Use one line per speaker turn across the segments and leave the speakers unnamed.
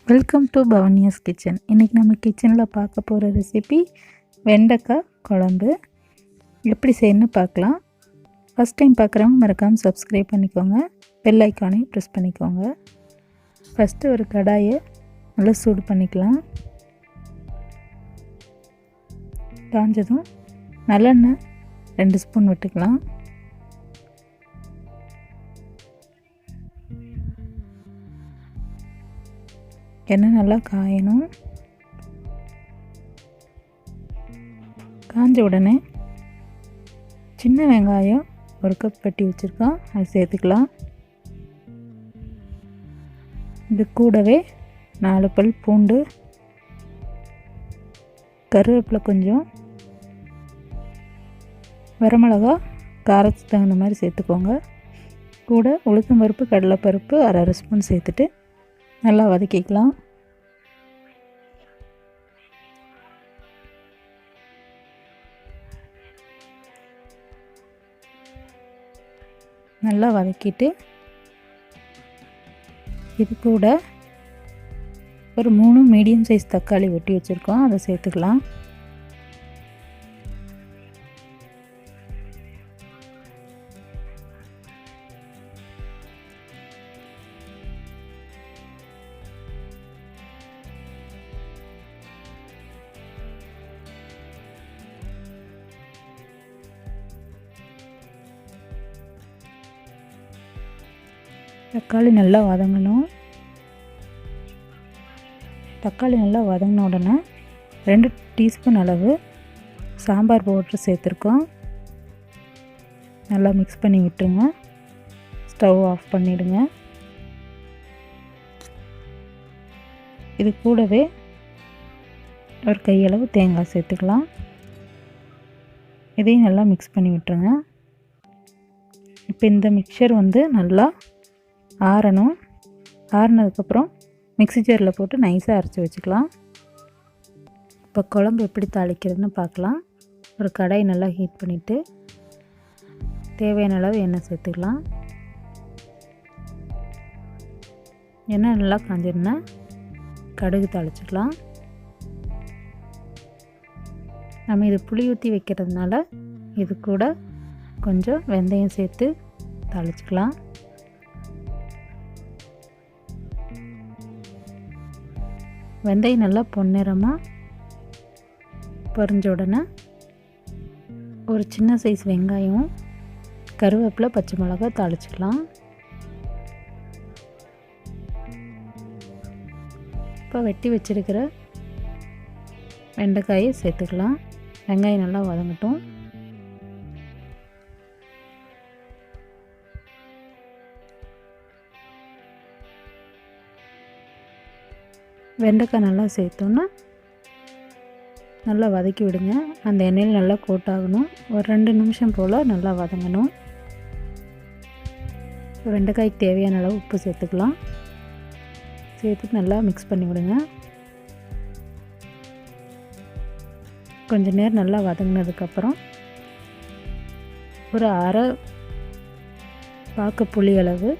Welcome to பவன்யாஸ் kitchen. இன்றைக்கி நம்ம கிச்சனில் பார்க்க போகிற ரெசிபி வெண்டைக்காய் குழம்பு. எப்படி செய்யணும்னு பார்க்கலாம். ஃபஸ்ட் டைம் பார்க்குறவங்க மறக்காமல் சப்ஸ்கிரைப் பண்ணிக்கோங்க, பெல் ஐக்கானையும் ப்ரெஸ் பண்ணிக்கோங்க. ஃபஸ்ட்டு ஒரு கடாயை நல்லா சூடு பண்ணிக்கலாம். காஞ்சதும் நல்லெண்ணெய் 2 ஸ்பூன் விட்டுக்கலாம். எண்ணெய் நல்லா காயணும். காஞ்ச உடனே சின்ன வெங்காயம் 1 கப் வெட்டி வச்சுருக்கோம், அது சேர்த்துக்கலாம். இது கூடவே 4 பல் பூண்டு, கருவேப்பிலை கொஞ்சம், வரமிளகா காரத்துக்கு தகுந்த மாதிரி சேர்த்துக்கோங்க. கூட உளுத்தம் பருப்பு, கடலைப்பருப்பு 1/2 ஸ்பூன் சேர்த்துட்டு நல்லா வதக்கிக்கலாம். நல்லா வதக்கிட்டு இது கூட ஒரு 3 மீடியம் சைஸ் தக்காளி வெட்டி வச்சுருக்கோம், அதை சேர்த்துக்கலாம். தக்காளி நல்லா வதங்கணும். தக்காளி நல்லா வதங்கின உடனே 2 டீஸ்பூன் அளவு சாம்பார் பவுட்ரு சேர்த்துருக்கோம். நல்லா மிக்ஸ் பண்ணி விட்டுருங்க. ஸ்டவ் ஆஃப் பண்ணிவிடுங்க. இது கூடவே ஒரு கையளவு தேங்காய் சேர்த்துக்கலாம். இதையும் நல்லா மிக்ஸ் பண்ணி விட்டுருங்க. இப்போ இந்த மிக்சர் நல்லா ஆறணும். ஆறினதுக்கப்புறம் மிக்ஸி ஜாரில் போட்டு நைஸாக அரைச்சி வச்சுக்கலாம். இப்போ குழம்பு எப்படி தாளிக்கிறதுன்னு பார்க்கலாம். ஒரு கடாய் நல்லா ஹீட் பண்ணிவிட்டு தேவையான அளவு எண்ணெய் சேர்த்துக்கலாம். எண்ணெய் நல்லா காஞ்சிருந்தா கடுகு தாளிச்சிக்கலாம். நம்ம இது புளி ஊற்றி வைக்கிறதுனால இது கூட கொஞ்சம் வெந்தயம் சேர்த்து தாளிச்சிக்கலாம். வெந்தயம் நல்லா பொன்னிறமாக பொரிஞ்ச உடனே ஒரு சின்ன சைஸ் வெங்காயம், கருவேப்பிலை, பச்சை மிளகாய் தாளிச்சிக்கலாம். இப்போ வெட்டி வச்சிருக்கிற வெண்டைக்காயை சேர்த்துக்கலாம். வெங்காயம் நல்லா வதங்கட்டும். வெண்டைக்காய் நல்லா சேர்த்தோன்னா நல்லா வதக்கி விடுங்க. அந்த எண்ணெயில் நல்லா கோட்டாகணும். ஒரு 2 நிமிஷம் போல் நல்லா வதங்கணும். வெண்டைக்காய்க்கு தேவையான அளவு உப்பு சேர்த்துக்கலாம். சேர்த்து நல்லா மிக்ஸ் பண்ணி விடுங்க. கொஞ்சம் நேரம் நல்லா வதங்கினதுக்கப்புறம் ஒரு அரை பாக்கு புளி அளவு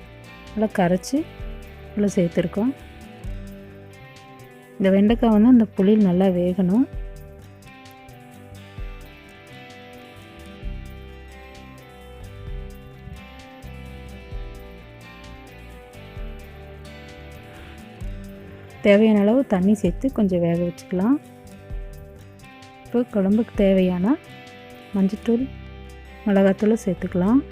நல்லா கரைச்சி நல்லா சேர்த்துருக்கோம். இந்த வெண்டைக்காய் அந்த புளியில் நல்லா வேகணும். தேவையான அளவு தண்ணி சேர்த்து கொஞ்சம் வேக வச்சுக்கலாம். இப்போ குழம்புக்கு தேவையான மஞ்சள்தூள், மிளகாத்தூள் சேர்த்துக்கலாம்.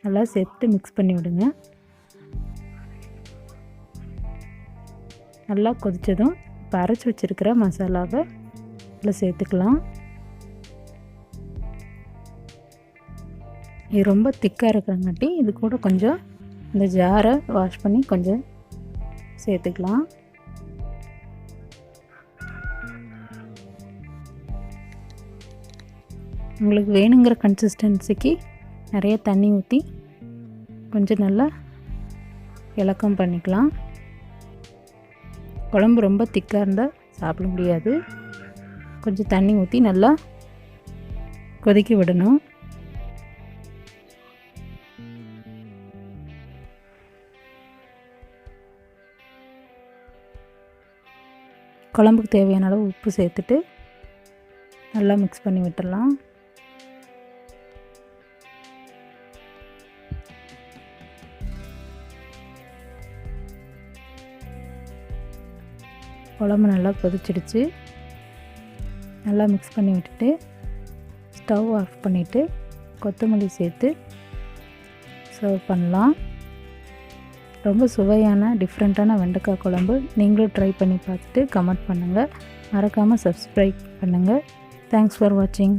நல்லா சேர்த்து மிக்ஸ் பண்ணி விடுங்க. நல்லா கொதித்ததும் இப்போ அரைச்சி வச்சுருக்கிற மசாலாவை இதில் சேர்த்துக்கலாம். இது ரொம்ப திக்காக இருக்கிறங்காட்டி இது கூட கொஞ்சம் இந்த ஜாரை வாஷ் பண்ணி கொஞ்சம் சேர்த்துக்கலாம். உங்களுக்கு வேணுங்கிற கன்சிஸ்டன்சிக்கு நிறைய தண்ணி ஊற்றி கொஞ்சம் நல்லா இலக்கம் பண்ணிக்கலாம். குழம்பு ரொம்ப திக்காக இருந்தால் சாப்பிட முடியாது. கொஞ்சம் தண்ணி ஊற்றி நல்லா கொதிக்க விடணும். குழம்புக்கு தேவையான அளவு உப்பு சேர்த்துட்டு நல்லா மிக்ஸ் பண்ணி விட்டுடலாம். குழம்பு நல்லா கொதிச்சிடுச்சு. நல்லா மிக்ஸ் பண்ணி விட்டுட்டு ஸ்டவ் ஆஃப் பண்ணிவிட்டு கொத்தமல்லி சேர்த்து சர்வ் பண்ணலாம். ரொம்ப சுவையான டிஃப்ரெண்ட்டான வெண்டைக்காய் குழம்பு. நீங்களும் ட்ரை பண்ணி பார்த்துட்டு கமெண்ட் பண்ணுங்கள். மறக்காமல் சப்ஸ்கிரைப் பண்ணுங்கள். தேங்க்ஸ் ஃபார் வாட்சிங்.